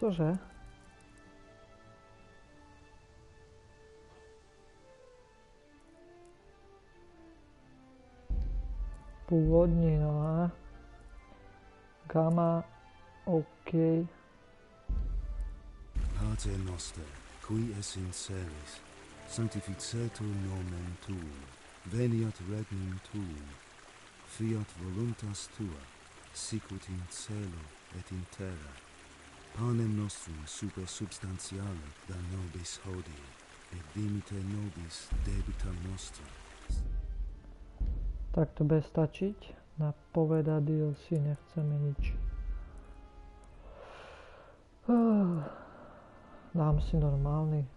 Cože? Původní, no a gamma, OK. Pater noster, qui es in celis, sanctificetur nomen tuum, veniat regnum tuum, fiat voluntas tua, sicut in cielo et in terra. Panem nostrum super substantiale da nobis hodie, et dimite nobis debita nostra. Tak to bude stačiť. Na povedať DLC nechceme nič. Dám si normálny.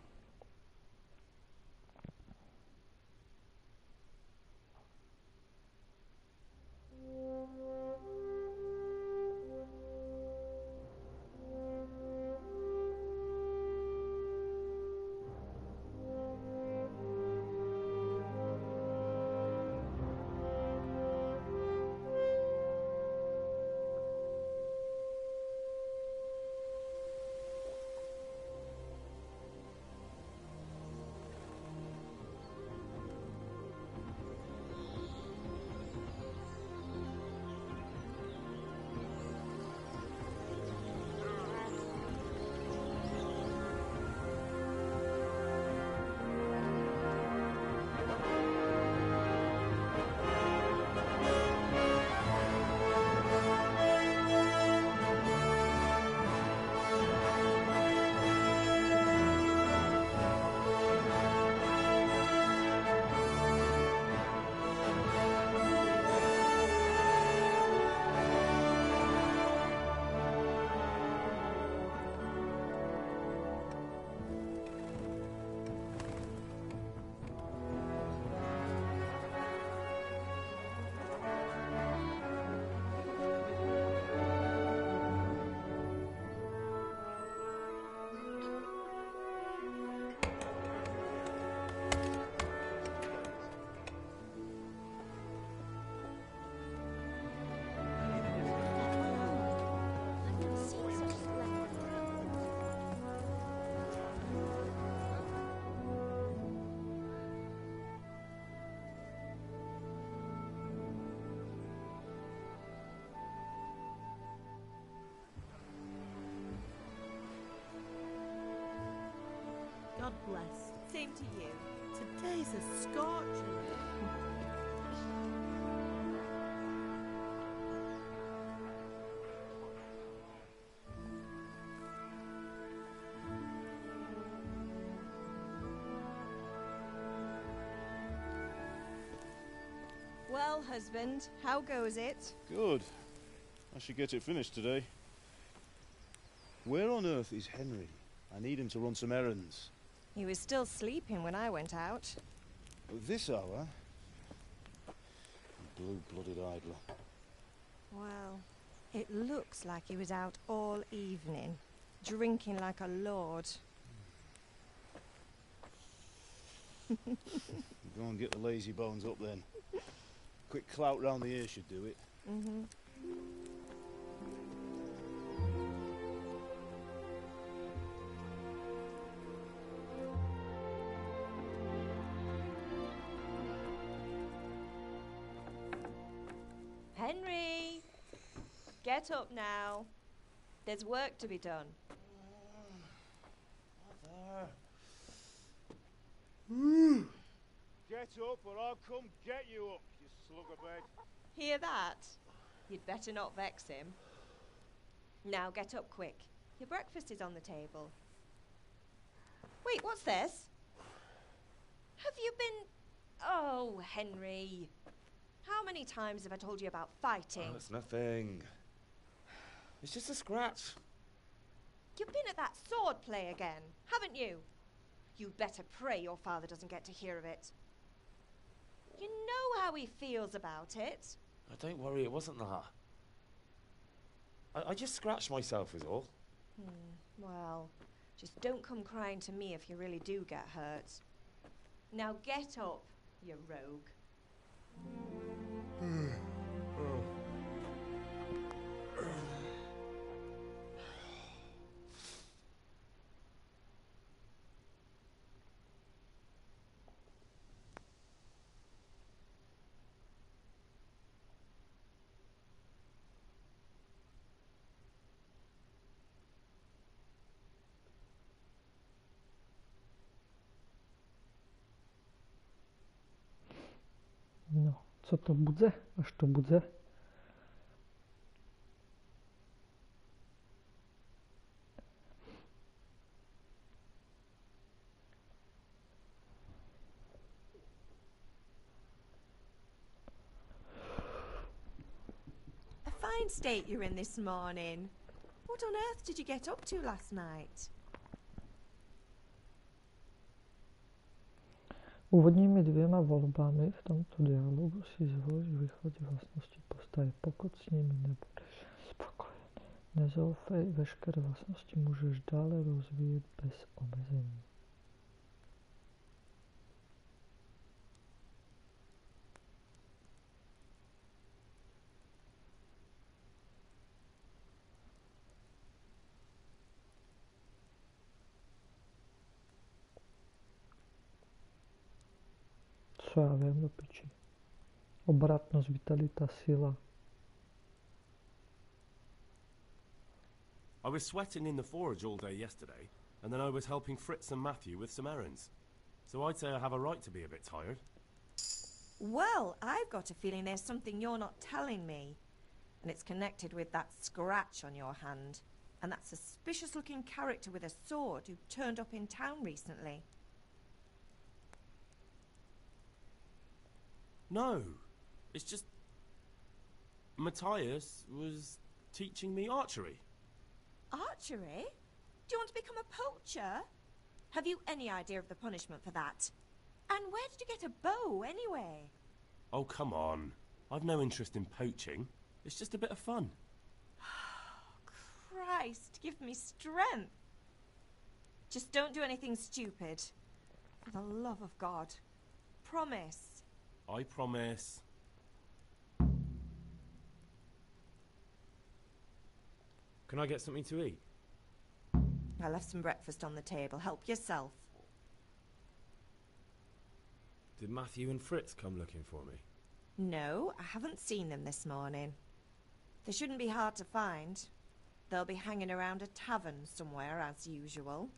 God bless. Same to you. Today's a scorcher. Well, husband, how goes it? Good. I should get it finished today. Where on earth is Henry? I need him to run some errands. He was still sleeping when I went out. At this hour? Blue-blooded idler. Well, it looks like he was out all evening, drinking like a lord. Go and get the lazy bones up then. Quick clout round the ear should do it. Mm-hmm. Henry! Get up now. There's work to be done. Get up or I'll come get you up, you slug of bed. Hear that? You'd better not vex him. Now get up quick. Your breakfast is on the table. Wait, what's this? Have you been... Oh, Henry. How many times have I told you about fighting? Oh, it's nothing. It's just a scratch. You've been at that sword play again, haven't you? You'd better pray your father doesn't get to hear of it. You know how he feels about it. Oh, don't worry, it wasn't that. I just scratched myself is all. Well, just don't come crying to me if you really do get hurt. Now get up, you rogue. Co to bude? Až to bude? A fine state you're in this morning. What on earth did you get up to last night? Úvodními 2 volbami v tomto dialogu si zvoliš východ vlastnosti postavy. Pokud s nimi nebudeš spokojený, nezoufej, veškeré vlastnosti můžeš dále rozvíjet bez omezení. Co já vím, do piči. Obratnost, vitalita, síla. I was sweating in the forge all day yesterday, and then I was helping Fritz and Matthew with some errands. So I'd say I have a right to be a bit tired. Well, I've got a feeling there's something you're not telling me. And it's connected with that scratch on your hand. And that suspicious-looking character with a sword who turned up in town recently. No, it's just... Matthias was teaching me archery. Archery? Do you want to become a poacher? Have you any idea of the punishment for that? And where did you get a bow, anyway? Oh, come on. I've no interest in poaching. It's just a bit of fun. Christ, give me strength. Just don't do anything stupid. For the love of God. Promise. I promise. Can I get something to eat? I left some breakfast on the table. Help yourself. Did Matthew and Fritz come looking for me? No, I haven't seen them this morning. They shouldn't be hard to find. They'll be hanging around a tavern somewhere, as usual.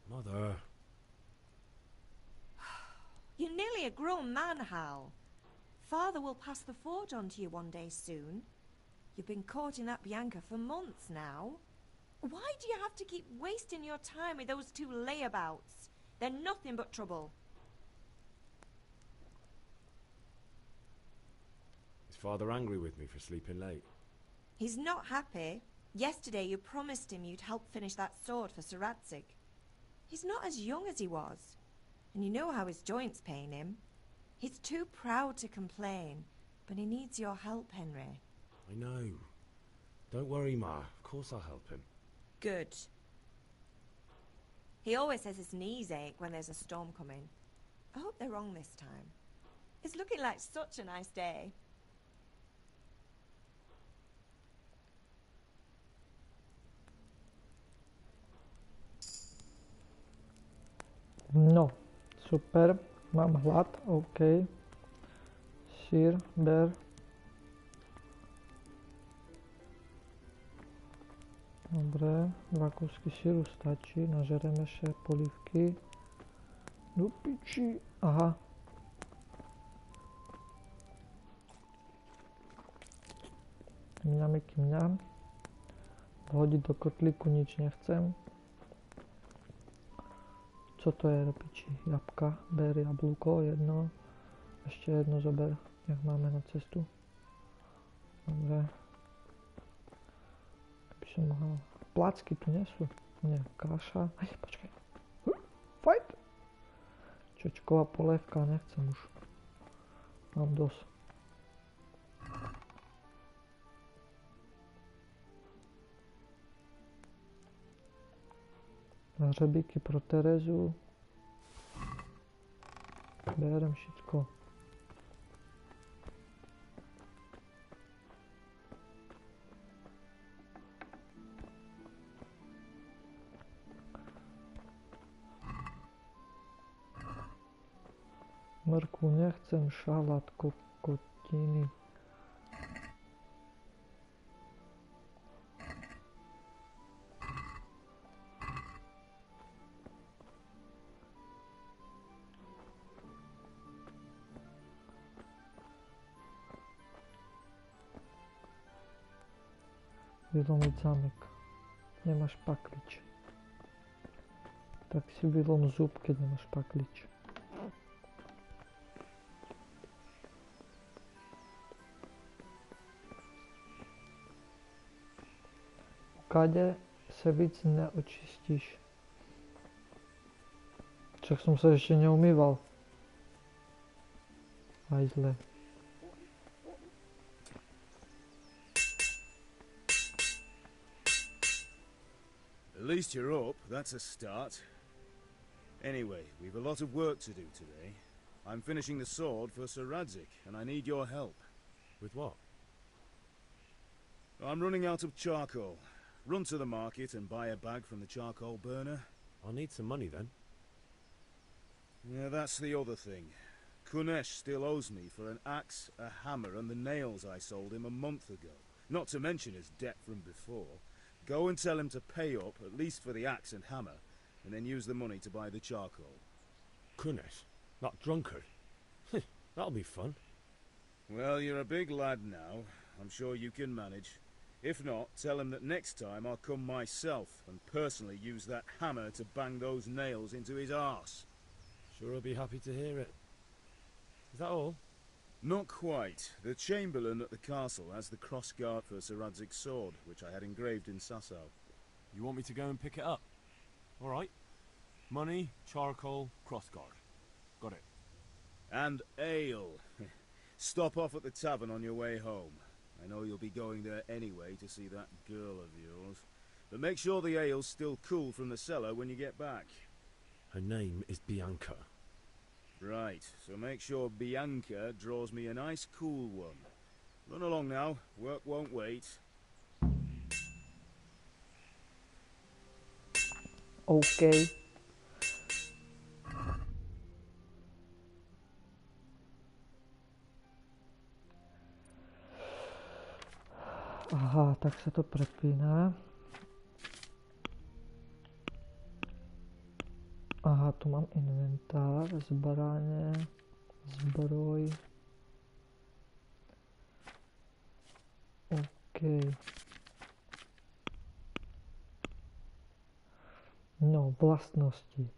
Mother. You're nearly a grown man, Hal. Father will pass the forge on to you one day soon. You've been courting that Bianca for months now. Why do you have to keep wasting your time with those two layabouts? They're nothing but trouble. Is Father angry with me for sleeping late? He's not happy. Yesterday you promised him you'd help finish that sword for Sir Radzig. He's not as young as he was. And you know how his joints pain him. He's too proud to complain, but he needs your help, Henry. I know. Don't worry, Ma. Of course I'll help him. Good. He always says his knees ache when there's a storm coming. I hope they're wrong this time. It's looking like such a nice day. No, super, mám hlad, OK. Sír, ber. Dobre, 2 kusky síru stačí, nažereme še polívky. Do piči, aha. Kýmňam, kýmňam. Vhodiť do kotlíku nič nechcem. Co to je do piči? Jabka, ber jablko, jedno. Ještě jedno zober, jak máme na cestu. Dobre. By som mohol... Placky tu nie sú. Nie, kaša. Aj, počkaj. Fight! Čočková polévka, nechcem už. Mám dosť. Hřebíky pro Terezu. Berem všetko. Mrkvu nechcem, šalát, kokotiny. Vylomit zámek. Nemáš paklič. Tak si vylom zub, keď nemáš paklič. Kade sa víc neočistíš. Však som sa ešte neumýval. Aj zle. At least you're up, that's a start. Anyway, we've a lot of work to do today. I'm finishing the sword for Sir Radzik, and I need your help. With what? I'm running out of charcoal. Run to the market and buy a bag from the charcoal burner. I'll need some money then. Yeah, that's the other thing. Kunesh still owes me for an axe, a hammer, and the nails I sold him a month ago. Not to mention his debt from before. Go and tell him to pay up, at least for the axe and hammer, and then use the money to buy the charcoal. Kunesh? That drunkard? That'll be fun. Well, you're a big lad now. I'm sure you can manage. If not, tell him that next time I'll come myself and personally use that hammer to bang those nails into his arse. Sure I'll be happy to hear it. Is that all? Not quite. The Chamberlain at the castle has the crossguard for Sir Radzik's sword, which I had engraved in Sasau. You want me to go and pick it up? All right. Money, charcoal, crossguard. Got it. And ale. Stop off at the tavern on your way home. I know you'll be going there anyway to see that girl of yours. But make sure the ale's still cool from the cellar when you get back. Her name is Bianca. Right, so make sure Bianca draws me a nice cool one. Run along now, work won't wait. OK. Aha, tak sa to prepína. Aha, tu mám inventár, zbraně, zbroj. OK. No, vlastnosti.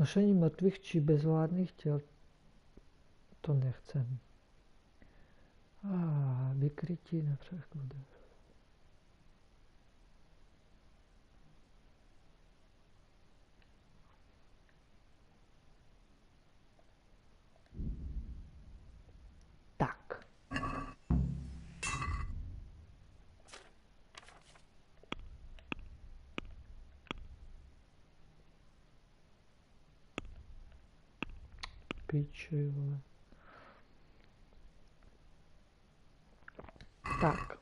Nošení mrtvých či bezvládných těl, to nechcem. Vykrytí nepřechlude. Tak. Piči, vole. Tak.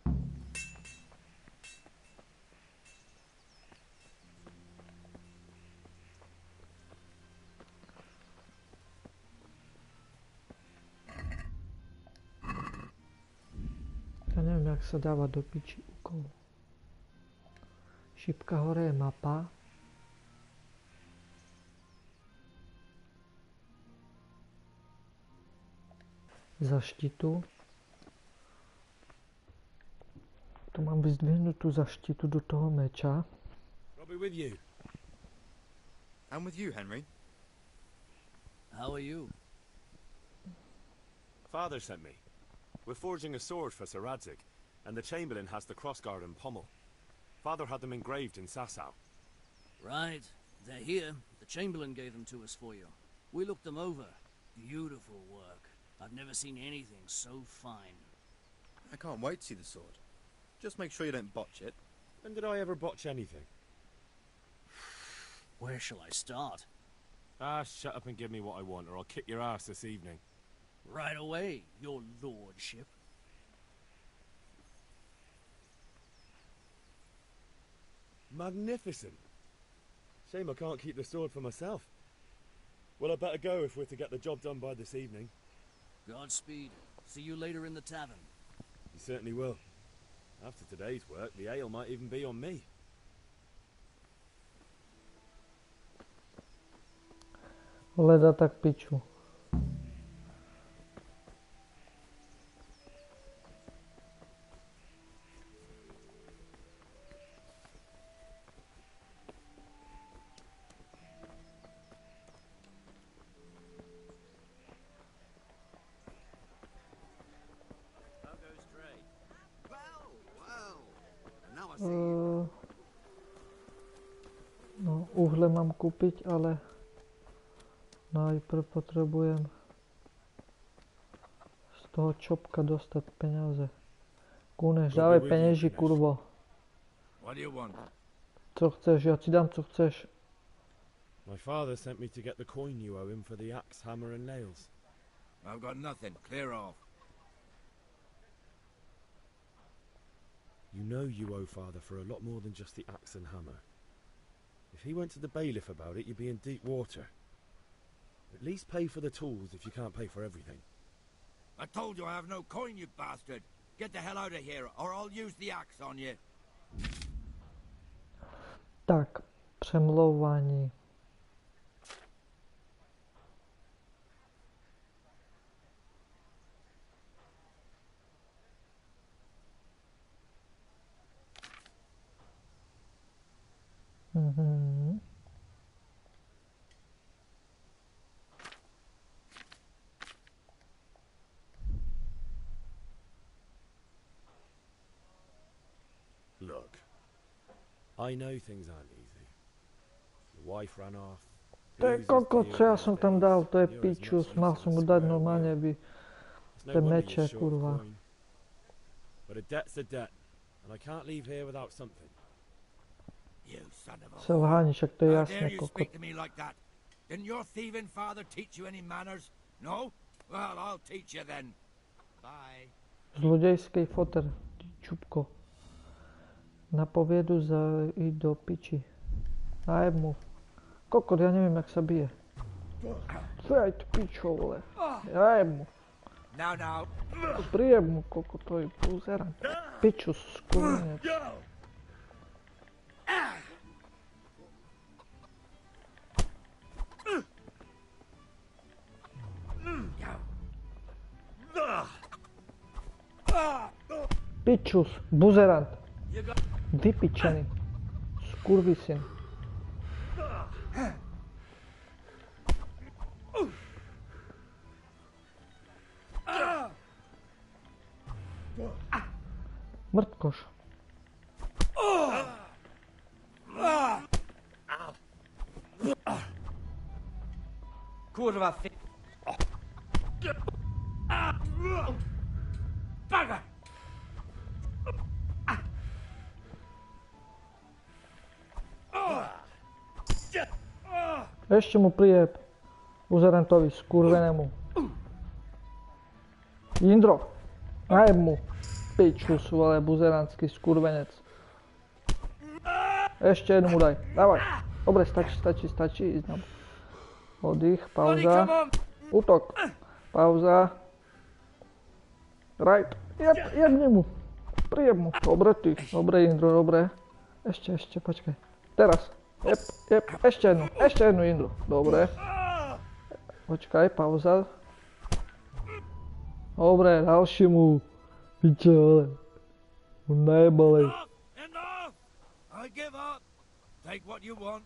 Ja neviem, jak sa dáva do piči úkol. Šipka hore je mapa. Zaštitu. Tu mám vyzdvihnutú zaštitu do toho meča. I'll be with you. I'm with you, Henry. How are you? Father sent me. We're forging a sword for Sir Radzik, and the Chamberlain has the crossguard and pommel. Father had them engraved in Sasau. Right. They're here. The Chamberlain gave them to us for you. We looked them over. Beautiful work. I've never seen anything so fine. I can't wait to see the sword. Just make sure you don't botch it. When did I ever botch anything? Where shall I start? Shut up and give me what I want, or I'll kick your ass this evening. Right away, your lordship. Magnificent. Shame I can't keep the sword for myself. Well, I better go if we're to get the job done by this evening. Godspeed. See you later in the tavern. You certainly will. After today's work, the ale might even be on me. Leda tak piču. No, uhle mám kúpiť, ale najprv potrebujem z toho čopka dostať peniaze. Kúneš, dávaj penieži, kurvo. Co chceš, ja ti dám, co chceš. My father sent me to get the coin you owe him for the axe, hammer and nails. I've got nothing. Clear off. You know you owe father for a lot more than just the axe and hammer. If he went to the bailiff about it, you'd be in deep water. At least pay for the tools if you can't pay for everything. I told you I have no coin, you bastard. Get the hell out of here, or I'll use the axe on you. Tak, přemlouvání. Mhm. Look, I know things aren't easy. Your wife ran off. To je kokot, co ja som tam dal, to je pičus, mal som mu dať normálne tie meče, kurva. But a debt's a debt, and I can't leave here without something. You son of a Selhání, však to je How jasné, dare you kokot. speak to me like that? Didn't your thieving father teach you any manners? No? Well, I'll teach you then. Bye. Zlodejský foter, ty čupko. Na poviedu íď do piči. Najeb mu. Kokot, ja neviem, jak sa bije. Aj ty pičo, vole. Najeb mu. Now. Prijeb mu, kokot, to je púzerant. Piču, skurvenec. Pičus, buzerant. Vypičený. Skurvisyn. Mrtkoš. Kurwa, Bugger! Ešte mu prijeb. Buzerantovi, skurvenému. Jindro, najeb mu. Pičus, vole, buzerantský skurvenec. Ešte jednu mu daj. Dávaj. Dobre, stačí. Ísť nám. Oddych, pauza. Útok. Pauza. Right. Jebni mu. Prijeb mu. Dobre ty. Dobre, Jindro, dobre. Ešte, počkaj. Teraz. Jeb. Ešte jednu, Jindro. Dobre. Počkaj, pauza. Dobre, ďalší mu. Piče, ale. Mu najebalej. Enough! I give up. Take what you want.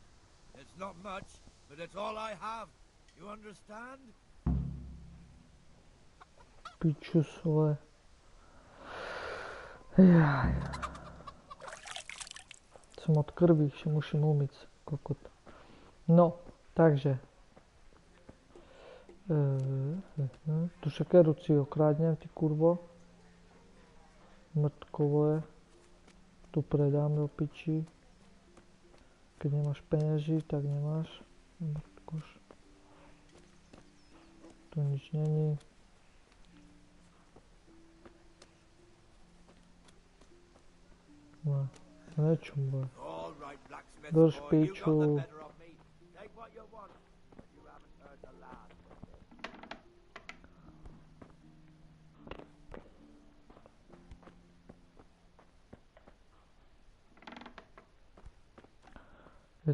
It's not much, but it's all I have. You understand? Pičus, vole. Jaj. Som od krvi, že musím umyť, kokot. No, takže. Tu šekeru si okradnem, ty kurvo. Mrtkovo je. Tu predám do piči. Keď nemáš penieži, tak nemáš. Mrtkoš. Tu nič není. No, nečum, bo. Drž piču.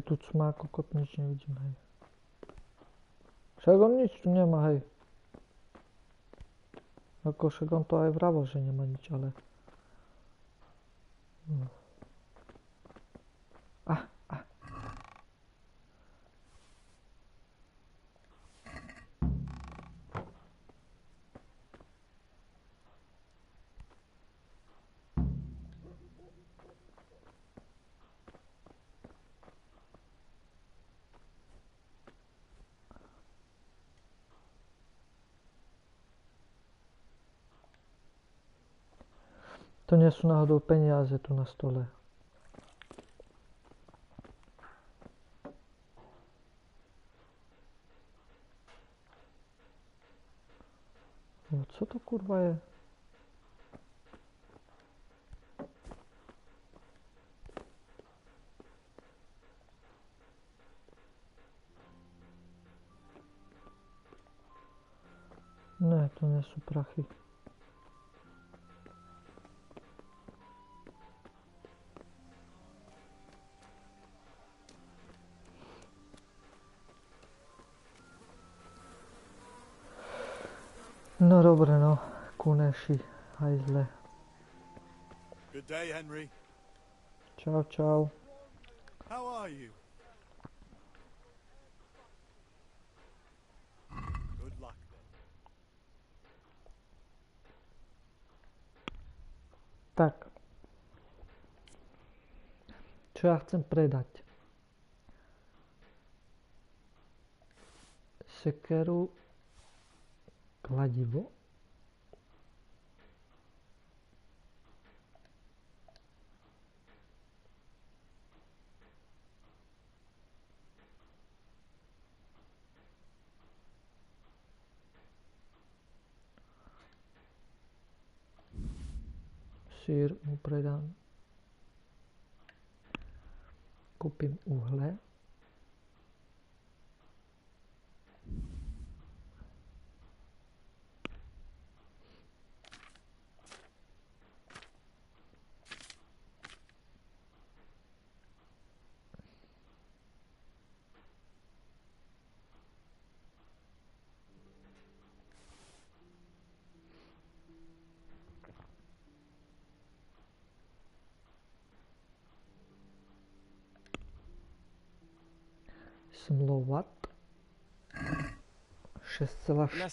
Je tu cmá kokot, nič nevidím, hej. Však on nič tu nemá, hej. Ako však on to aj vravo, že nemá nič, ale... To nie sú náhodou peniaze tu na stole. No, co to kurva je? Ne, to nie sú prachy. No dobre, no. Kuneši, hajzle. Good day, Henry. Čau, čau. How are you? Good luck then. Tak. Čo ja chcem predať? Sekeru, kladivo. Sír mu predám. Kúpim uhle. Smlovat. Let's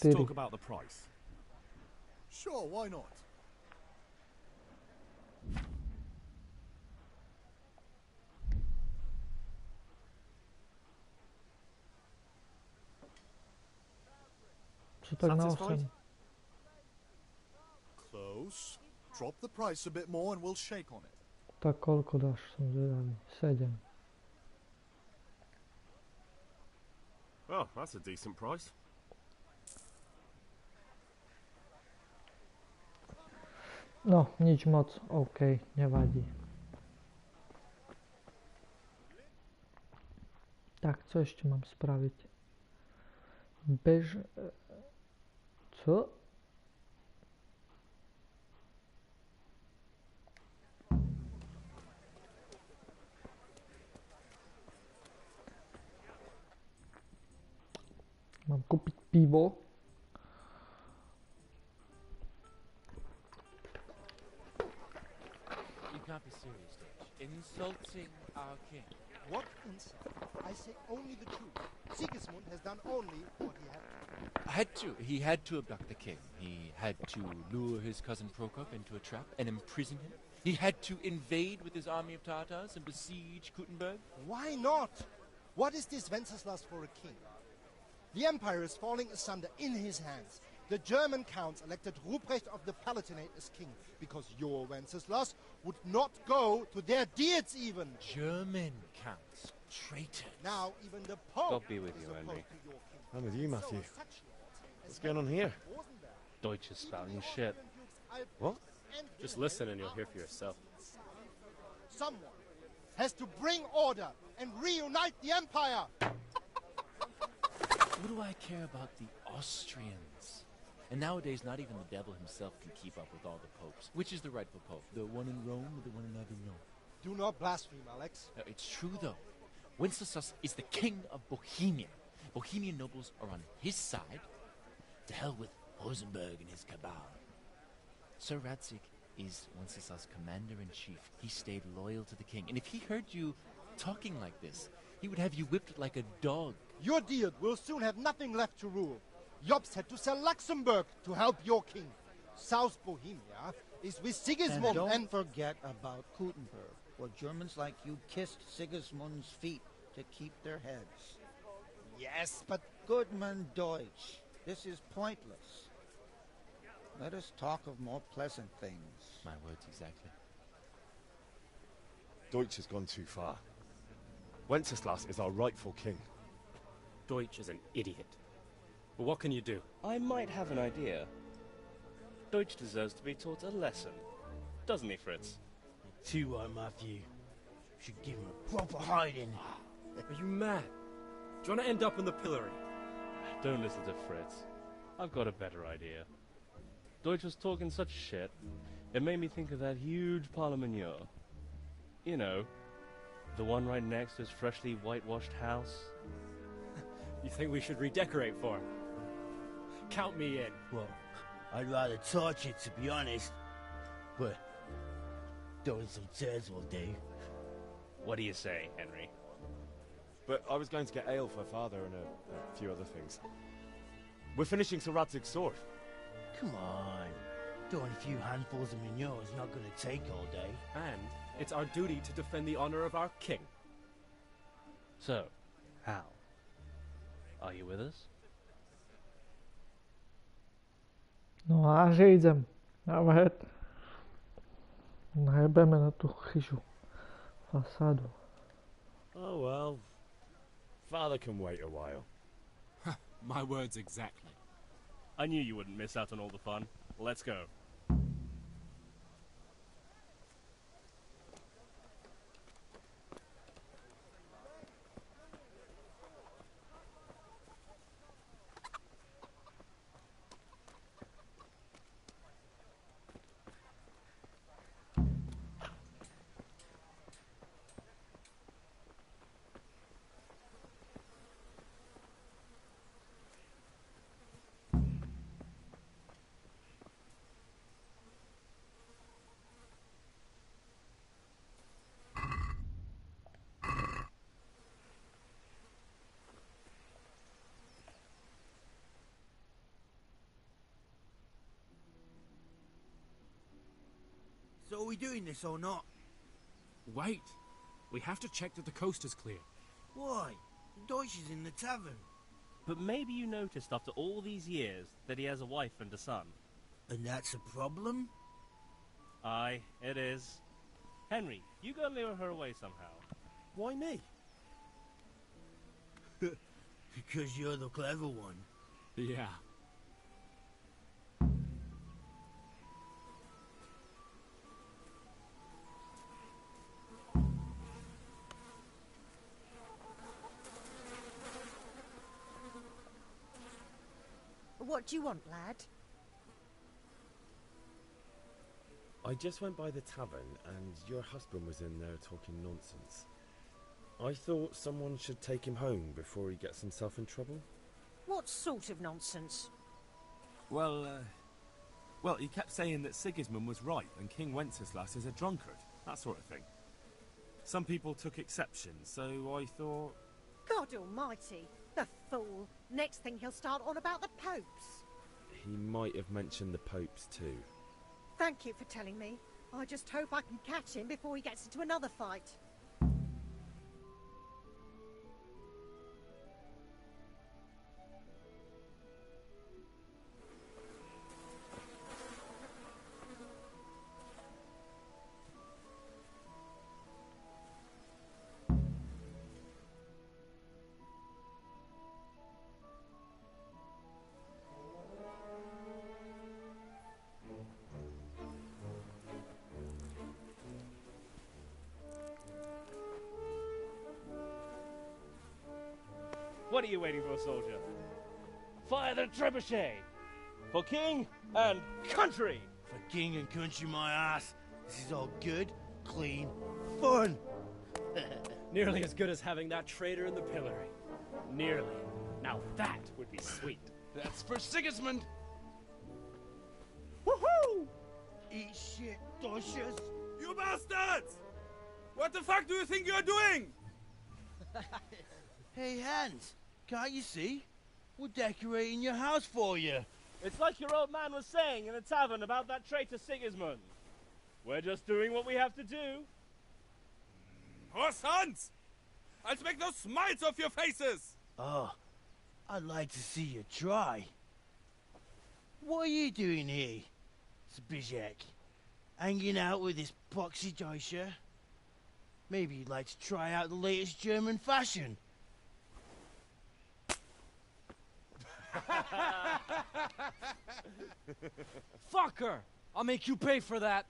6,4. talk about the price. Sure, why not? Co tak na Satisfied? 8? Close. Drop the price a bit more and we'll shake on it. Tak koľko dáš, som zvedavý. 7. Oh, that's a decent price. No, nič moc. OK, nevadí. Tak, co ešte mám spraviť? Co? Mám kúpiť pivo. You can't be serious, Dutch. Insulting our king. What insult? I say only the truth. Sigismund has done only what he had to. He had to abduct the king. He had to lure his cousin Prokop into a trap and imprison him. He had to invade with his army of Tartars and besiege Kuttenberg. Why not? What is this Wenceslas for a king? The empire is falling asunder in his hands. The German counts elected Ruprecht of the Palatinate as king because your Wenceslas would not go to their deeds even. German counts. Traitor. Now even the Pope God be with is you, opposed Henry. to your king. I'm with you, Matthew. So such lords What's as going on here? Rosenberg, Deutsch is spouting shit. What? and Just Wilhelm listen and you'll hear for yourself. Someone has to bring order and reunite the empire. What do I care about the Austrians? And nowadays, not even the devil himself can keep up with all the popes. Which is the rightful pope? The one in Rome or the one in Avignon? Do not blaspheme, Alex. No, it's true, though. Wenceslas is the king of Bohemia. Bohemian nobles are on his side. To hell with Rosenberg and his cabal. Sir Radzig is Wenceslas' commander-in-chief. He stayed loyal to the king. And if he heard you talking like this, he would have you whipped like a dog. Your dear will soon have nothing left to rule. Jobst had to sell Luxembourg to help your king. South Bohemia is with Sigismund and don't forget about Kuttenberg, where Germans like you kissed Sigismund's feet to keep their heads. Yes, but... Goodman Deutsch, this is pointless. Let us talk of more pleasant things. My words exactly. Deutsch has gone too far. Wenceslas is our rightful king. Deutsch is an idiot. But what can you do? I might have an idea. Deutsch deserves to be taught a lesson. Doesn't he, Fritz? Too right, Matthew. Should give him a proper hiding. Are you mad? Do you want to end up in the pillory? Don't listen to Fritz. I've got a better idea. Deutsch was talking such shit, it made me think of that huge parliament. You know, the one right next to his freshly whitewashed house. You think we should redecorate for him? Count me in. Well, I'd rather torch it, to be honest. But throwing some turds will do. What do you say, Henry? But I was going to get ale for father and a few other things. We're finishing Sir Radzig's sword. Come on. Throwing a few handfuls of manure is not going to take all day. And it's our duty to defend the honor of our king. So, Hal, are you with us? No a že idem. Nawet najebeme na tú chyžu. Fasádu. Oh well. Father can wait a while. My words exactly. I knew you wouldn't miss out on all the fun. Let's go. So are we doing this or not? Wait. We have to check that the coast is clear. Why? Deutsch is in the tavern. But maybe you noticed after all these years that he has a wife and a son. And that's a problem? Aye, it is. Henry, you go lure her away somehow. Why me? Because you're the clever one. Yeah. What do you want, lad? I just went by the tavern and your husband was in there talking nonsense. I thought someone should take him home before he gets himself in trouble. What sort of nonsense? Well, he kept saying that Sigismund was right and King Wenceslas is a drunkard, that sort of thing. Some people took exception, so I thought... God almighty, the fool. Next thing he'll start on about the popes. He might have mentioned the popes too. Thank you for telling me. I just hope I can catch him before he gets into another fight. What are you waiting for, soldier? Fire the trebuchet! For king and country! For king and country, my ass. This is all good, clean, fun. Nearly as good as having that traitor in the pillory. Nearly. Now that would be sweet. That's for Sigismund! Woohoo! Eat shit, Docious! You bastards! What the fuck do you think you're doing? Hey, Hans, can't you see? We're decorating your house for you. It's like your old man was saying in the tavern about that traitor Sigismund. We're just doing what we have to do. Horse Hans! I'll make those smiles off your faces! Oh, I'd like to see you try. What are you doing here, Zbyszek? Hanging out with this poxy Deutscher? Maybe you'd like to try out the latest German fashion. Fucker! I'll make you pay for that.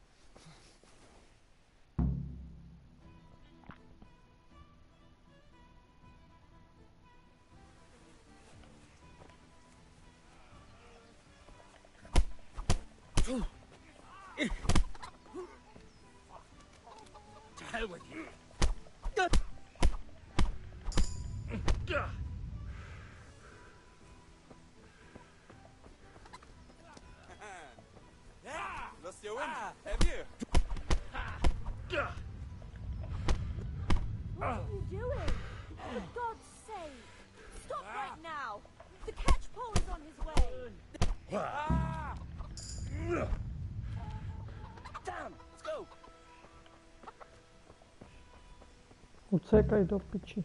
To hell with you. Lost your wind, have you? What are you doing? For God's sake! Stop right now! The catchpole is on his way! Damn! Let's go! Uciekaj do piči.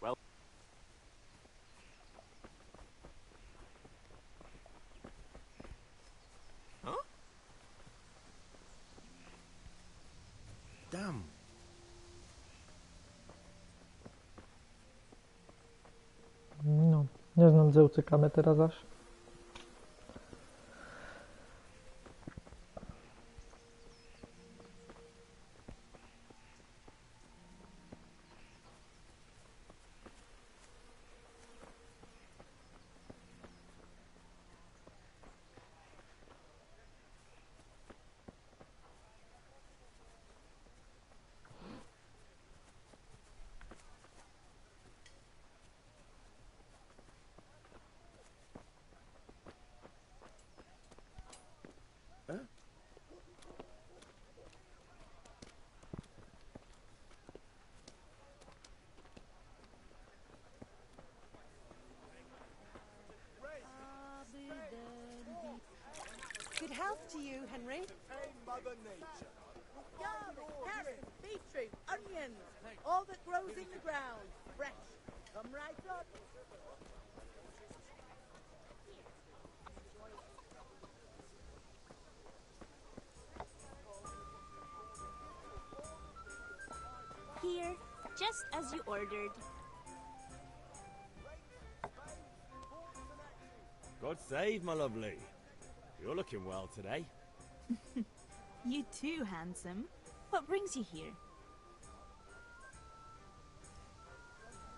Well. Huh? Damn. No, nie znam, gdzie uciekamy teraz aż. Good health to you, Henry. Hey, Mother Nature. Garlic, carrots, beetroot, onions, all that grows in the ground. Fresh. Come right up. Here, just as you ordered. God save, my lovely. You're looking well today. You too, handsome. What brings you here?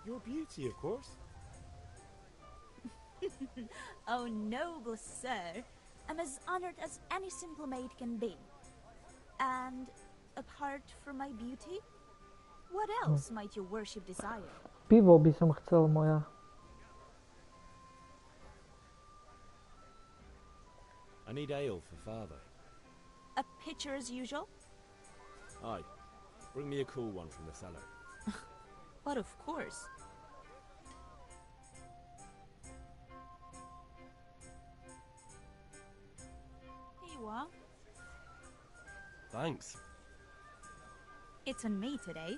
Your beauty, of course. Oh, noble sir. I'm as honored as any simple maid can be. And apart from my beauty, what else might your worship desire? Piwo by som chcel, moja. I need ale for father. A pitcher as usual? Aye. Bring me a cool one from the cellar. But of course. Here you are. Thanks. It's on me today.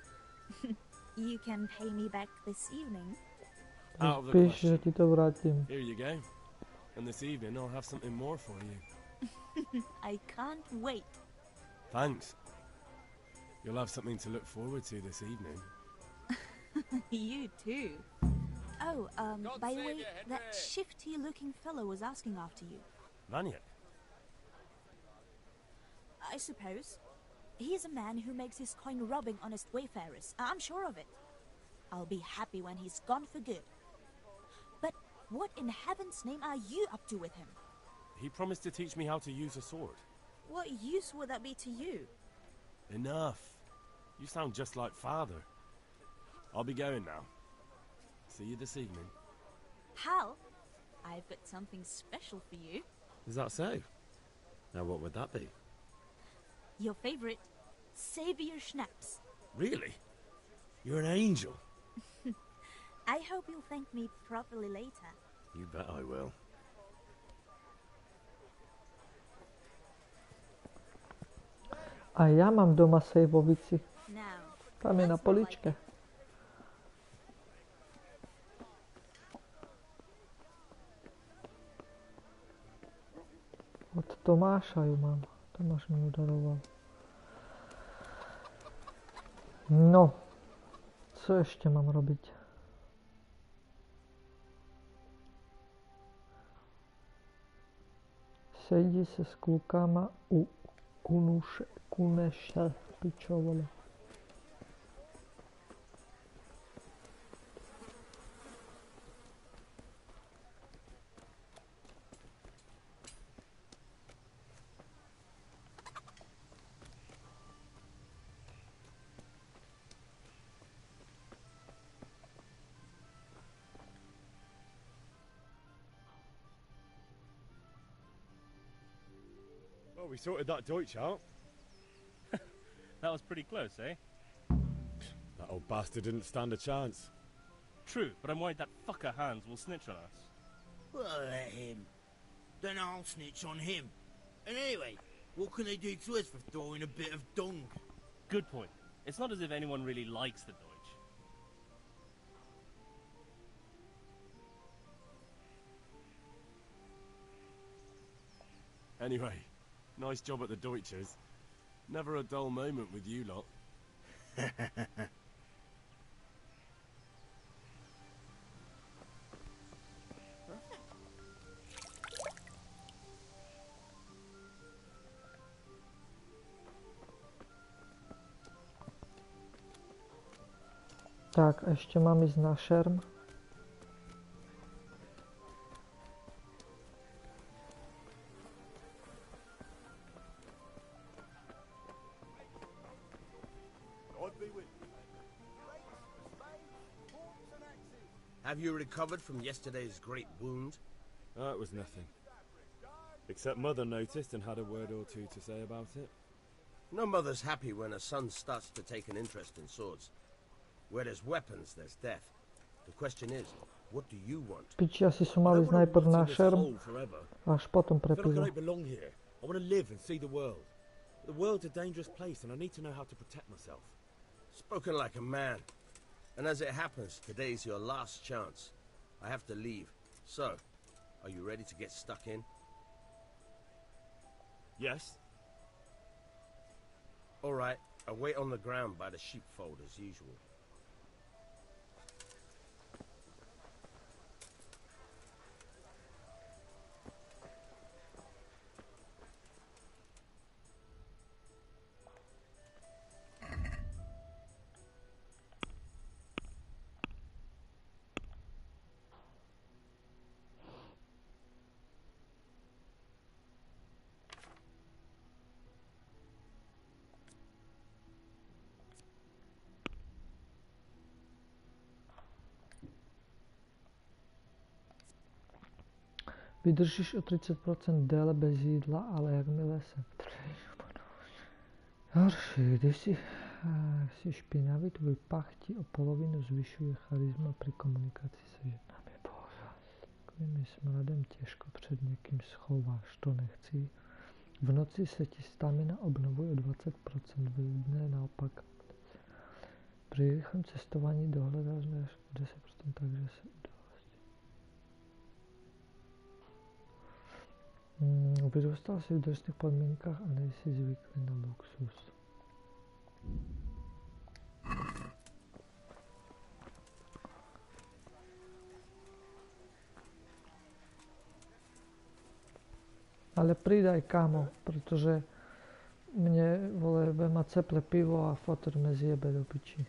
You can pay me back this evening. Out of the Pisz, question. że ti to vrátim. Here you go. And this evening I'll have something more for you. I can't wait. Thanks. You'll have something to look forward to this evening. You too. Oh, by the way, that shifty-looking fellow was asking after you. Vanya? I suppose. He's a man who makes his coin robbing honest wayfarers. I'm sure of it. I'll be happy when he's gone for good. But What in heaven's name are you up to with him? He promised to teach me how to use a sword. What use would that be to you? Enough. You sound just like Father. I'll be going now. See you this evening. Hal, I've got something special for you. Is that so? Now what would that be? Your favorite Savior Schnapps. Really? You're an angel. I hope you'll thank me properly later. You bet I will. A ja mám doma sejvovici. Now, Tam je na poličke. Od Tomáša ju mám. Tomáš mi ju daroval. No, co ještě mám robiť? Sejdi se s klukama u Kuneše, pičovole. Well, we sorted that Deutsch out. That was pretty close, eh? That old bastard didn't stand a chance. True, but I'm worried that fucker Hans will snitch on us. Well, let him. Then I'll snitch on him. And anyway, what can they do to us for throwing a bit of dung? Good point. It's not as if anyone really likes the Deutsch. Anyway, nice job at the Deutschers. Never a dull moment with you lot. Tak, ještě mám jít na šerm. Have you recovered from yesterday's great wound? It was nothing. Except Mother noticed and had a word or two to say about it. No mother's happy when a son starts to take an interest in swords. Where there's weapons, there's death. The question is, what do you want? Piči, asi sú mali najprv na šerm, až potom pre I feel like I pivo. don't belong here. I want to live and see the world. The world's a dangerous place and I need to know how to protect myself. Spoken like a man. And as it happens, today's your last chance. I have to leave. So, are you ready to get stuck in? Yes. All right, I'll wait on the ground by the sheepfold as usual. Vydržíš o 30% déle bez jídla, ale jakmile se horší, když si špinavý, tvůj pach ti o polovinu zvyšuje charisma pri komunikaci se ženami. Bože, takovým smradem těžko před někým schováš, to nechci. V noci se ti stamina obnovuje o 20%, ve dne naopak. Při rychlém cestování dohledáš až 10%, takže se vyrůstal si v drsných podmínkách a nejsi zvyklý na luxus. Ale pridaj, kámo, protože mě, vole, má ceple pivo a fotor mě zjebe do piči.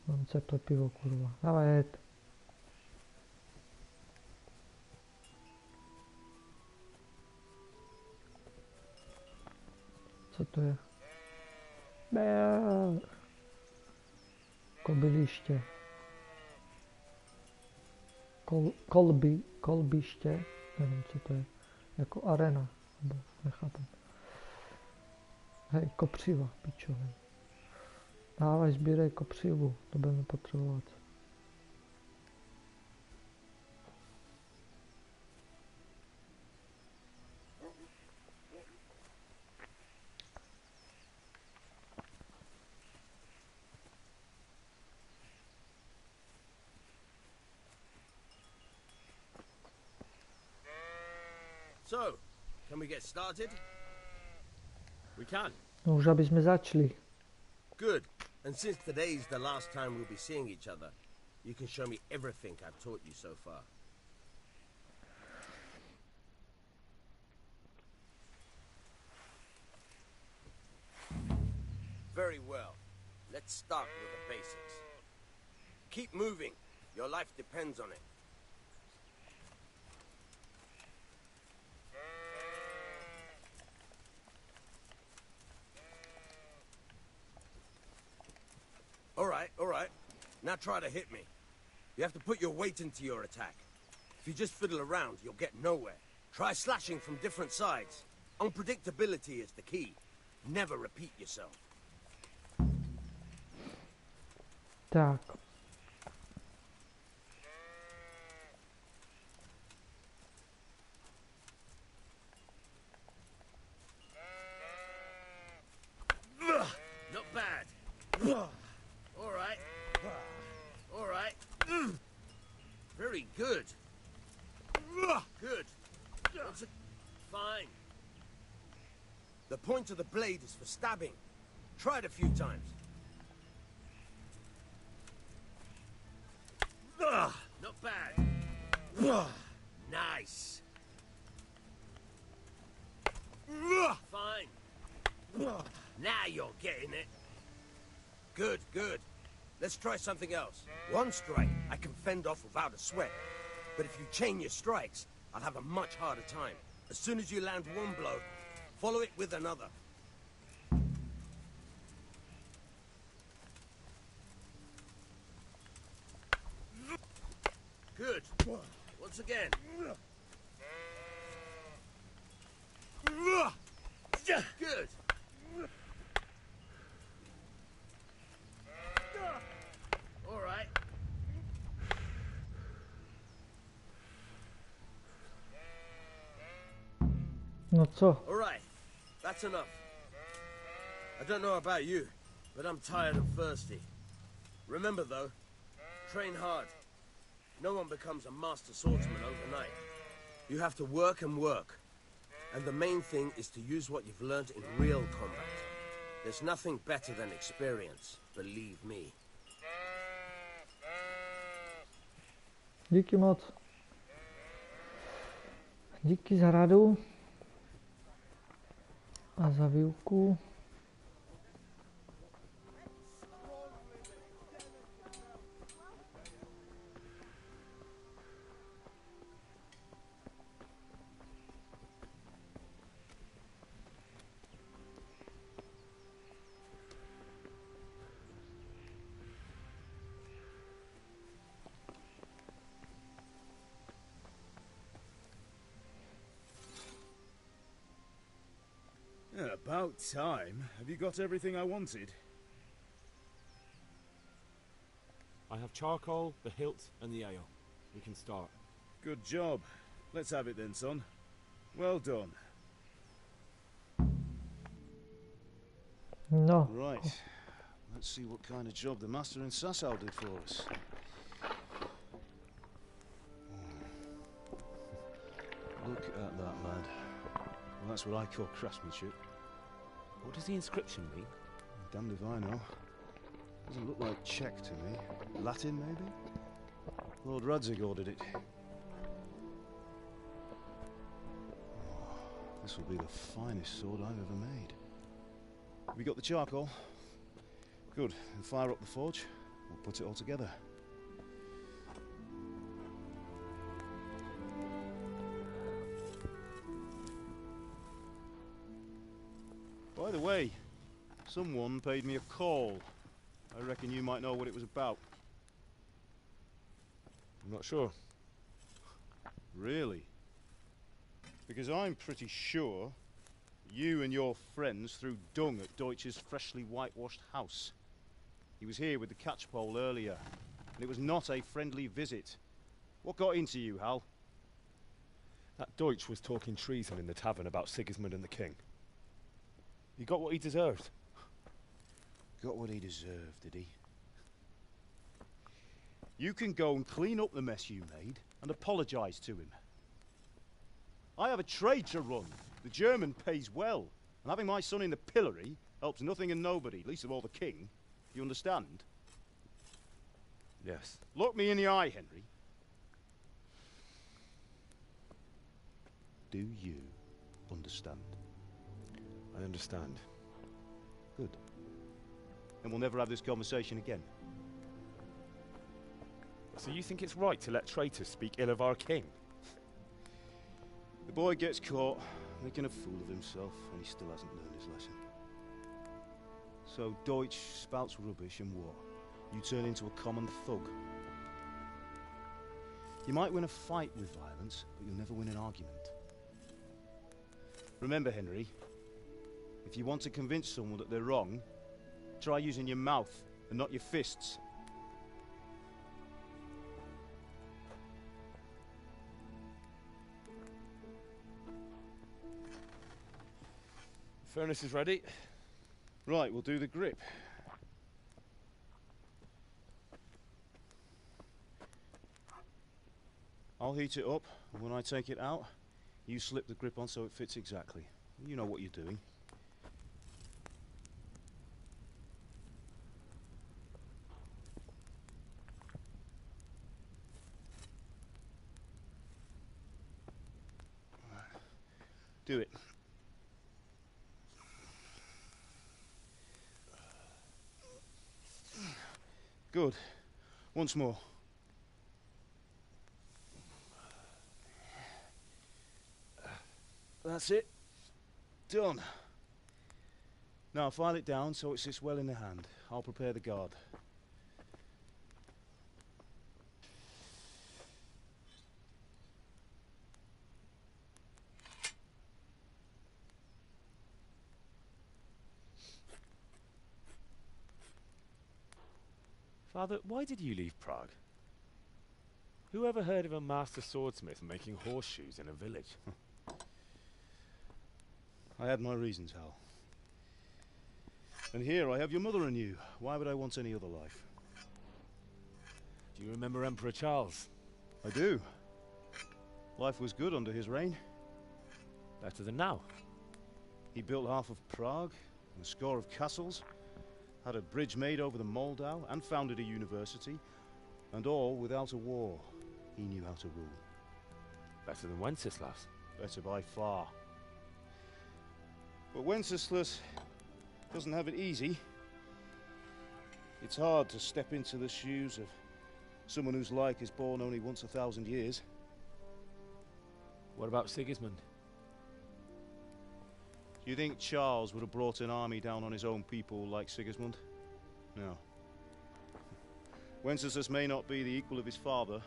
Mám ceple pivo, kurva. Dávaj jet. Co to je? Kobyliště. Kolbiště. Nevím, co to je. Jako arena. Nebo nechápem. Hej, kopřiva, pičovin. Dávaj, sbírej kopřivu, to budeme potřebovat. So, can we get started? We can. No už aby jsme začali. Good. And since today's the last time we'll be seeing each other, you can show me everything I've taught you so far. Very well. Let's start with the basics. Keep moving. Your life depends on it. All right. Now try to hit me. You have to put your weight into your attack. If you just fiddle around, you'll get nowhere. Try slashing from different sides. Unpredictability is the key. Never repeat yourself. Tak. Not bad. All right. Very good. Good. Fine. The point of the blade is for stabbing. Try it a few times. Not bad. Nice. Fine. Now you're getting it. Good. Let's try something else. One strike I can fend off without a sweat. But if you chain your strikes, I'll have a much harder time. As soon as you land one blow, follow it with another. Good. Once again. Good. All right. No co? All right. That's enough. I don't know about you, but I'm tired and thirsty. Remember though, train hard. No one becomes a master swordsman overnight. You have to work and work. And the main thing is to use what you've learned in real combat. There's nothing better than experience, believe me. Díky moc. Díky za radu a za výuku. Yeah, about time. Have you got everything I wanted? I have charcoal, the hilt, and the ale. We can start. Good job. Let's have it then, son. Well done. No. Right. Let's see what kind of job the master in Sasau did for us. Look at that, lad. Well, that's what I call craftsmanship. What does the inscription mean? Damned if I know. Doesn't look like Czech to me. Latin, maybe? Lord Radzig ordered it. Oh, this will be the finest sword I've ever made. Have you got the charcoal? Good. Then fire up the forge. We'll put it all together. By By the way, someone paid me a call. I reckon you might know what it was about. I'm not sure. Really? Because I'm pretty sure you and your friends threw dung at Deutsch's freshly whitewashed house. He was here with the catchpole earlier, and it was not a friendly visit. What got into you, Hal? That Deutsch was talking treason in the tavern about Sigismund and the king. He got what he deserved. Got what he deserved, did he? You can go and clean up the mess you made and apologise to him. I have a trade to run. The German pays well, and having my son in the pillory helps nothing and nobody, least of all the king. You understand? Yes. Look me in the eye, Henry. Do you understand? I understand. Good. Then we'll never have this conversation again. So you think it's right to let traitors speak ill of our king? The boy gets caught making a fool of himself, and he still hasn't learned his lesson. So Deutsch spouts rubbish, and what? You turn into a common thug. You might win a fight with violence, but you'll never win an argument. Remember, Henry, if you want to convince someone that they're wrong, try using your mouth and not your fists. Furnace is ready. Right, we'll do the grip. I'll heat it up, and when I take it out, you slip the grip on so it fits exactly. You know what you're doing. Do it. Good. Once more. That's it. Done. Now file it down so it sits well in the hand. I'll prepare the guard. Father, why did you leave Prague? Who ever heard of a master swordsmith making horseshoes in a village? I had my reasons, Hal. And here I have your mother and you. Why would I want any other life? Do you remember Emperor Charles? I do. Life was good under his reign. Better than now. He built half of Prague, and a score of castles, had a bridge made over the Moldau, and founded a university, and all without a war. He knew how to rule. Better than Wenceslas. Better by far. But Wenceslas doesn't have it easy. It's hard to step into the shoes of someone whose like is born only once 1,000 years. What about Sigismund? Do you think Charles would have brought an army down on his own people like Sigismund? No. Wenceslas may not be the equal of his father,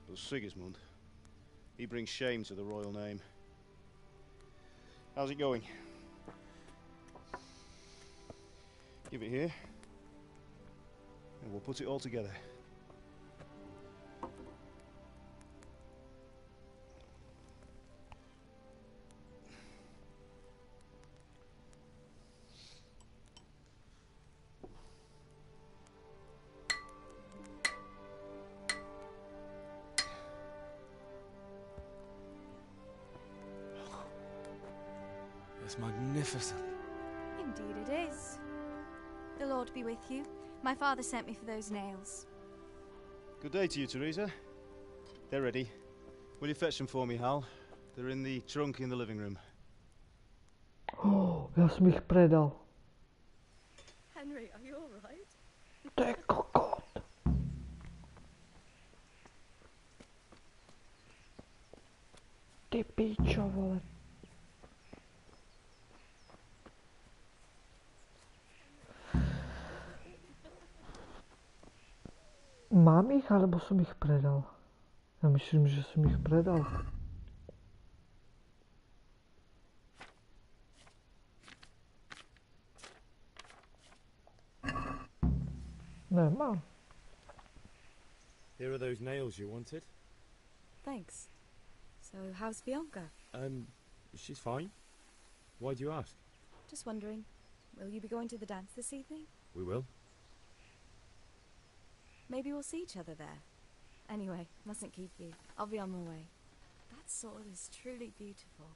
but Sigismund, he brings shame to the royal name. How's it going? Give it here, and we'll put it all together. It's magnificent. Indeed it is. The Lord be with you. My father sent me for those nails. Good day to you, Teresa. They're ready. Will you fetch them for me, Hal? They're in the trunk in the living room. Oh, ja jsem jich predal. Henry, are you all right? To je kokot. Ty píčo, vole. mám ich, alebo som ich predal? Ja myslím, že som ich predal. Nemám. Here are those nails you wanted. Thanks. So, how's Bianca? She's fine. Why do you ask? Just wondering, will you be going to the dance this evening? We will. Maybe we'll see each other there. Anyway, mustn't keep you. I'll be on my way. That sword is truly beautiful.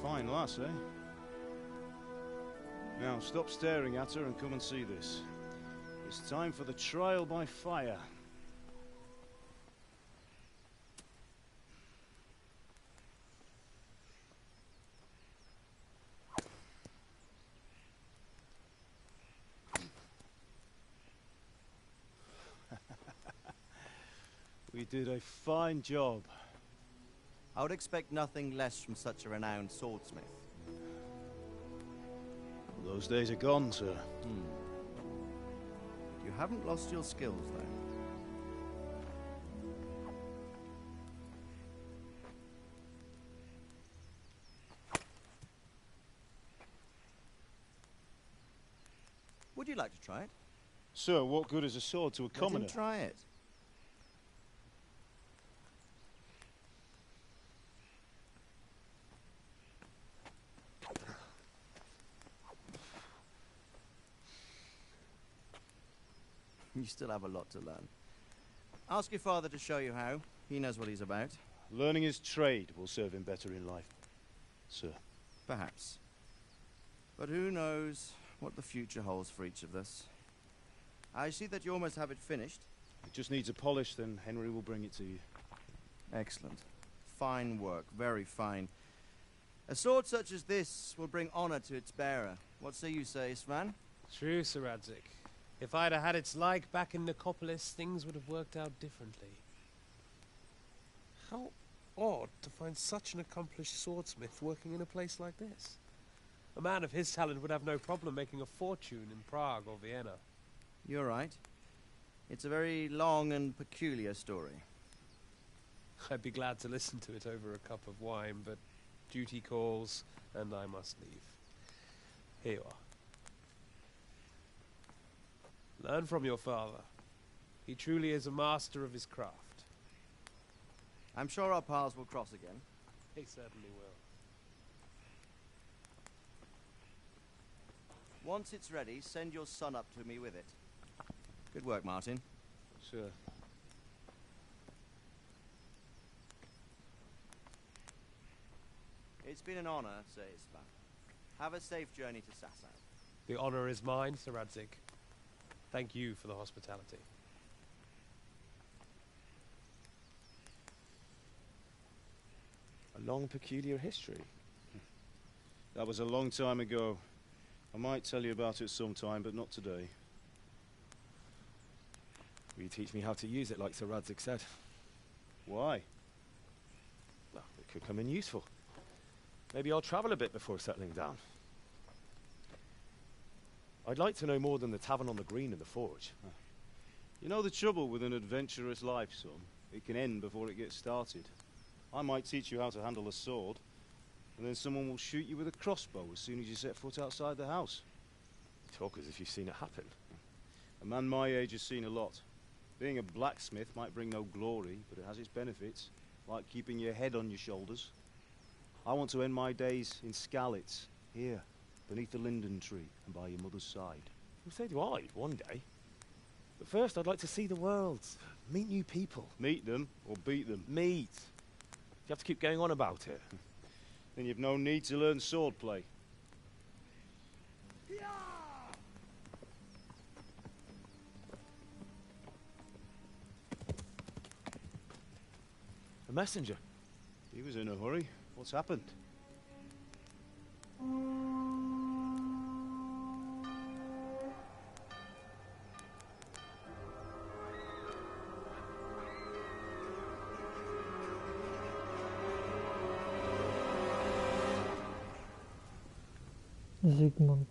Fine lass, eh? Now, stop staring at her and come and see this. It's time for the trial by fire. We did a fine job. I would expect nothing less from such a renowned swordsmith. Those days are gone, sir. You haven't lost your skills, though. Would you like to try it? Sir, what good is a sword to a commoner? Let him try it. You still have a lot to learn. Ask your father to show you how. He knows what he's about. Learning his trade will serve him better in life, sir. Perhaps. But who knows what the future holds for each of us. I see that you almost have it finished. It just needs a polish, then Henry will bring it to you. Excellent. Fine work. Very fine. A sword such as this will bring honor to its bearer. What say you, Svan? True, Sir Radzig. If I'd have had its like back in Nicopolis, things would have worked out differently. How odd to find such an accomplished swordsmith working in a place like this. A man of his talent would have no problem making a fortune in Prague or Vienna. You're right. It's a very long and peculiar story. I'd be glad to listen to it over a cup of wine, but duty calls, and I must leave. Here you are. Learn from your father. He truly is a master of his craft. I'm sure our paths will cross again. He certainly will. Once it's ready, send your son up to me with it. Good work, Martin. Sure. It's been an honor, Sir Isvan. Have a safe journey to Sasau. The honor is mine, Sir Radzig. Thank you for the hospitality. A long, peculiar history. That was a long time ago. I might tell you about it sometime, but not today. Will you teach me how to use it like Sir Radzig said? Why? Well, it could come in useful. Maybe I'll travel a bit before settling down. I'd like to know more than the tavern on the green and the forge. You know the trouble with an adventurous life, son? It can end before it gets started. I might teach you how to handle a sword, and then someone will shoot you with a crossbow as soon as you set foot outside the house. You talk as if you've seen it happen. A man my age has seen a lot. Being a blacksmith might bring no glory, but it has its benefits, like keeping your head on your shoulders. I want to end my days in Skalitz, here, beneath the linden tree and by your mother's side. Well, so do I, one day. But first I'd like to see the world, meet new people. Meet them, or beat them? Meet. You have to keep going on about it. Then you've no need to learn swordplay. A messenger. He was in a hurry. What's happened? Zygmunt.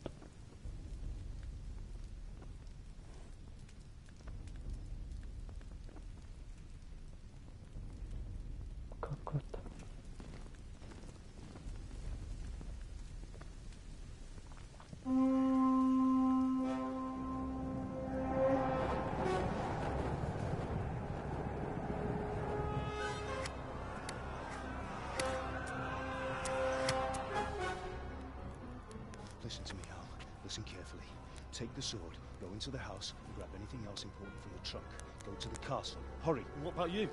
Kokot. Listen to me, Hal. Listen carefully. Take the sword, go into the house, and grab anything else important from the trunk. Go to the castle. Hurry. What about you?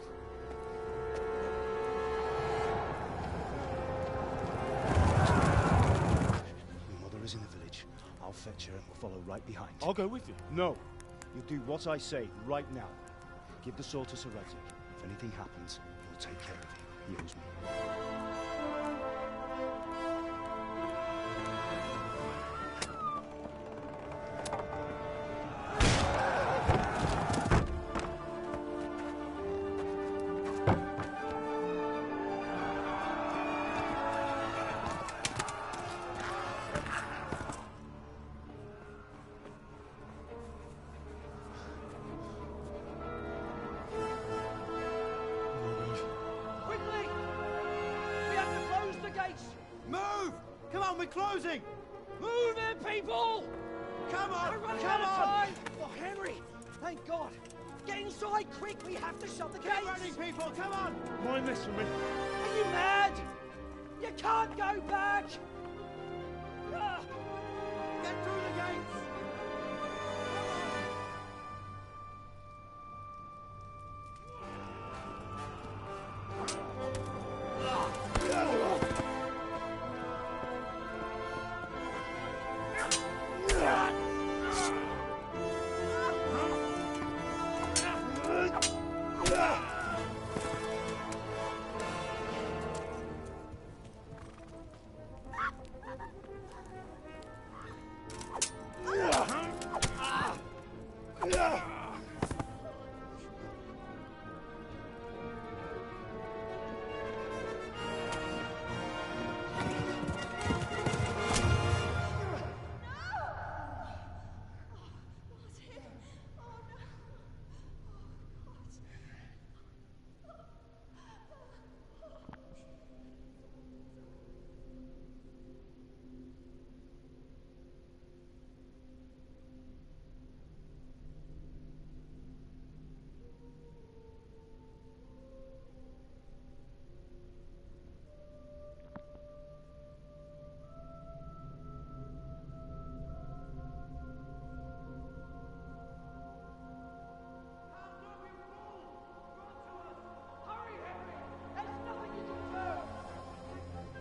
Your mother is in the village. I'll fetch her and we'll follow right behind. I'll go with you. No. You'll do what I say right now. Give the sword to Sir Radzik. If anything happens, he'll take care of you. He owes me. Quickly! We have to close the gates! Move! Come on, we're closing! Move it, people! Come on! We're running out of time! Oh, Henry! Thank God! Get inside, quick! We have to shut the gates! Keep running, people! Come on! Mind this for me. Are you mad? You can't go back! Ah! Get through the gates!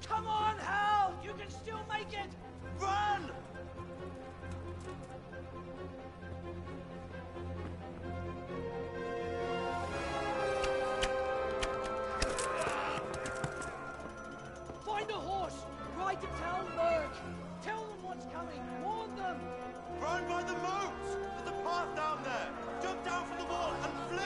Come on, Hal! You can still make it! Run! Find a horse! Ride to tell Merc! Tell them what's coming! Warn them! Run by the moat! There's a path down there! Jump down from the wall and flee!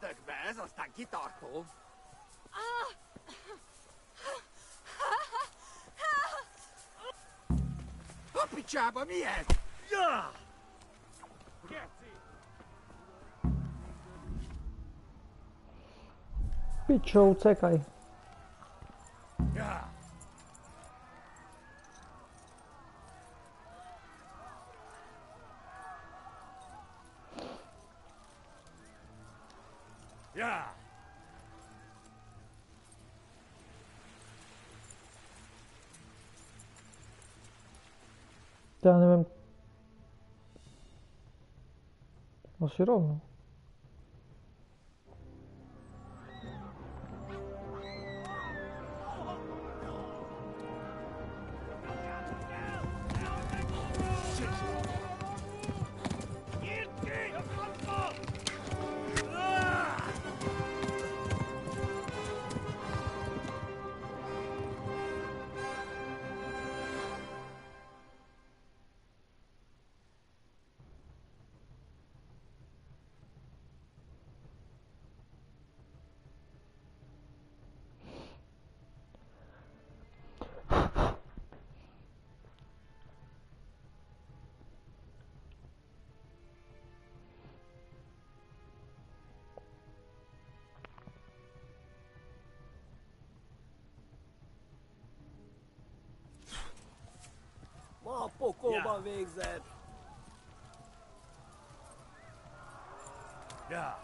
Deg bes os tanki darpo. picsába mi ez? Ja! Pičo, uciekaj. Ja! Ja! Ja neviem. Asi rovno. Ma a pokolban végzett! Ja!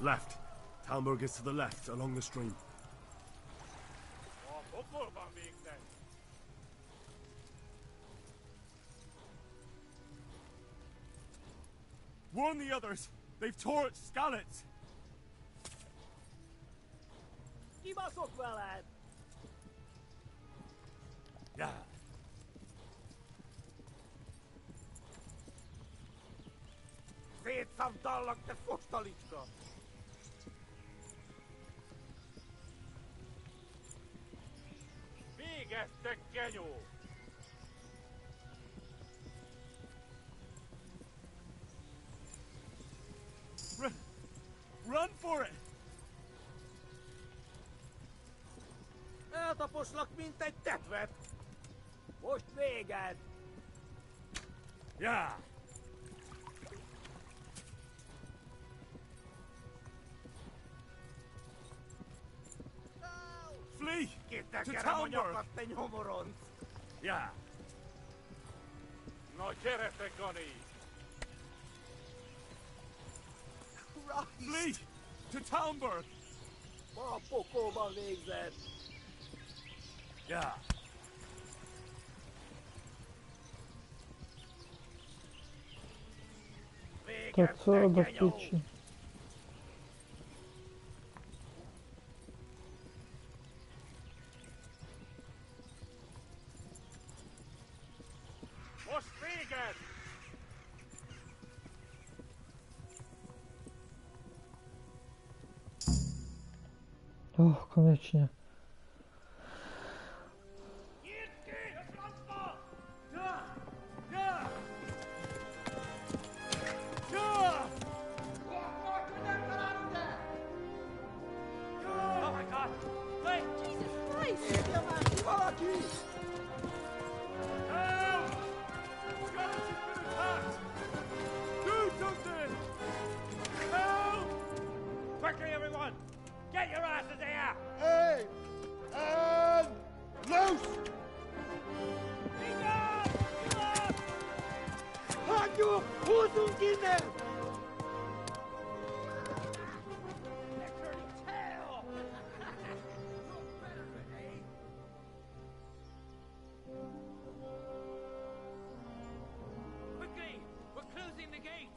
Left. Talmberg is to the left, along the stream. Warn the others! They've torched Skalitz! Kibaszok veled! Ja! Szétszavdallak, te fostalicska! Végeztek, genyó! Run for it! Eltaposlak, mint egy tetvet! Most véged! Ja! Flee! Kitekerem a nyakat, te nyomoronc! Ja! Na gyere, Gani! Flee! To Talmberg! Ma a pokolban végzett! Ja! To co do piči. Most véged! Koniecznie. Quickly, everyone! Get your asses here! Hey! And loose! Hagyjuk! Húzzunk innen! Quickly! We're closing the gate!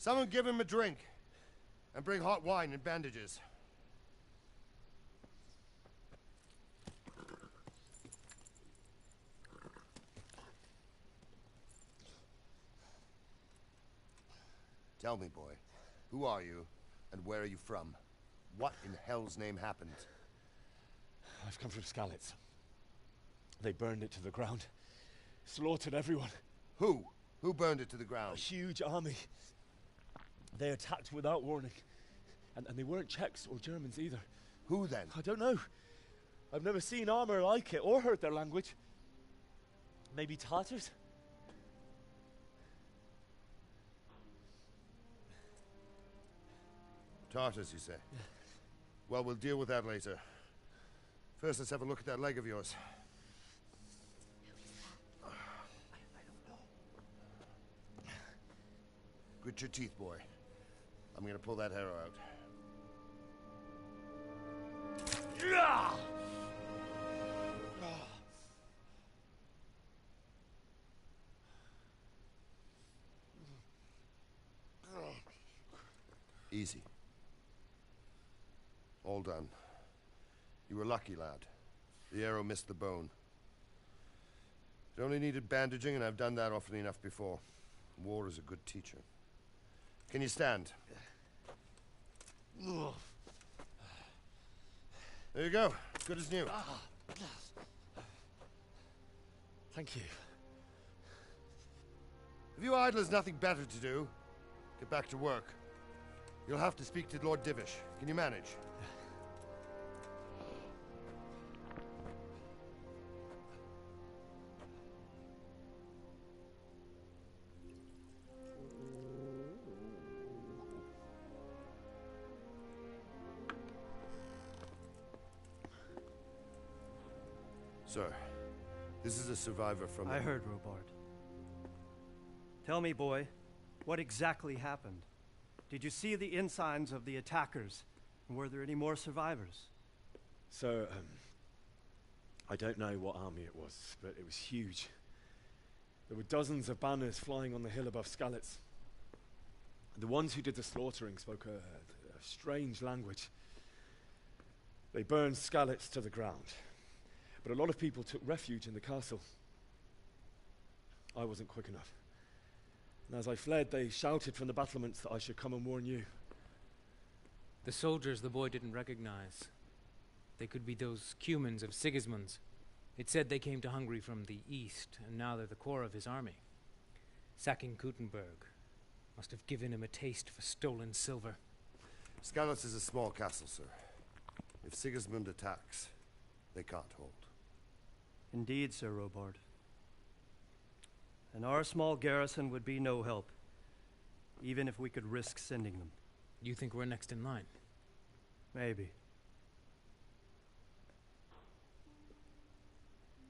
Someone give him a drink. And bring hot wine and bandages. Tell me, boy, who are you, and where are you from? What in hell's name happened? I've come from Skalitz. They burned it to the ground. Slaughtered everyone. Who? Who burned it to the ground? A huge army. They attacked without warning. And they weren't Czechs or Germans either. Who then? I don't know. I've never seen armor like it or heard their language. Maybe Tatars? Tartars, you say? Well, we'll deal with that later. First, let's have a look at that leg of yours. Grit your teeth, boy. I'm gonna pull that arrow out. Easy. All done. You were lucky, lad. The arrow missed the bone. It only needed bandaging, and I've done that often enough before. War is a good teacher. Can you stand? There you go. Good as new. Thank you. If you idlers nothing better to do, get back to work. You'll have to speak to Lord Divish. Can you manage? Sir, this is a survivor from... I heard, Robard. Tell me, boy, what exactly happened? Did you see the ensigns of the attackers? And were there any more survivors? So, I don't know what army it was, but it was huge. There were dozens of banners flying on the hill above Skalitz. The ones who did the slaughtering spoke a strange language. They burned Skalitz to the ground, but a lot of people took refuge in the castle. I wasn't quick enough. And as I fled, they shouted from the battlements that I should come and warn you. The soldiers the boy didn't recognize. They could be those Cumans of Sigismund's. It said they came to Hungary from the east, and now they're the core of his army. Sacking Kuttenberg must have given him a taste for stolen silver. Skalitz is a small castle, sir. If Sigismund attacks, they can't hold. Indeed, Sir Robard. And our small garrison would be no help, even if we could risk sending them. You think we're next in line? Maybe.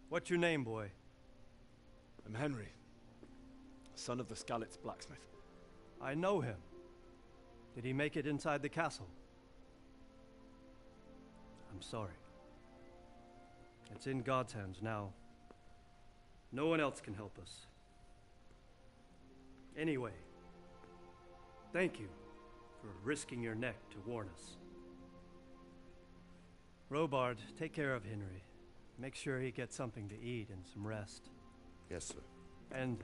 What's your name, boy? I'm Henry, son of the Skalitz blacksmith. I know him. Did he make it inside the castle? I'm sorry. It's in God's hands now. No one else can help us. Anyway, thank you for risking your neck to warn us. Robard, take care of Henry. Make sure he gets something to eat and some rest. Yes, sir. And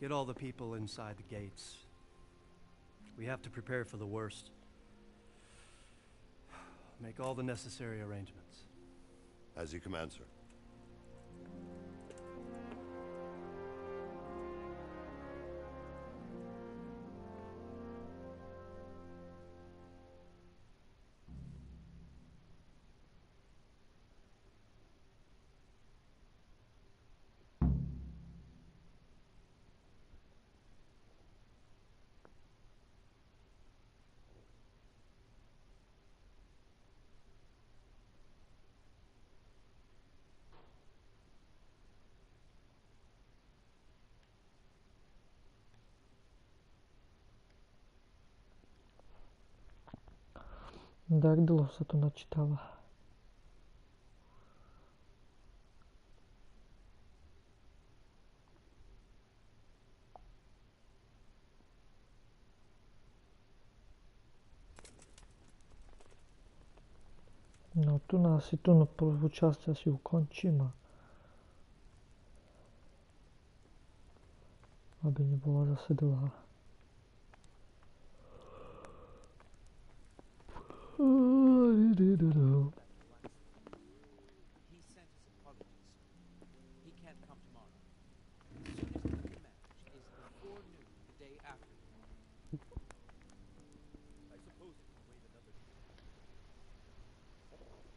get all the people inside the gates. We have to prepare for the worst. Make all the necessary arrangements. As you command, sir. Tak dlho sa to načítava. No tu si tu na prvú časť asi ukončím, aby nebola zase dlhá. He sent his apologies. He can't come tomorrow. The soonest he can manage is before noon the day after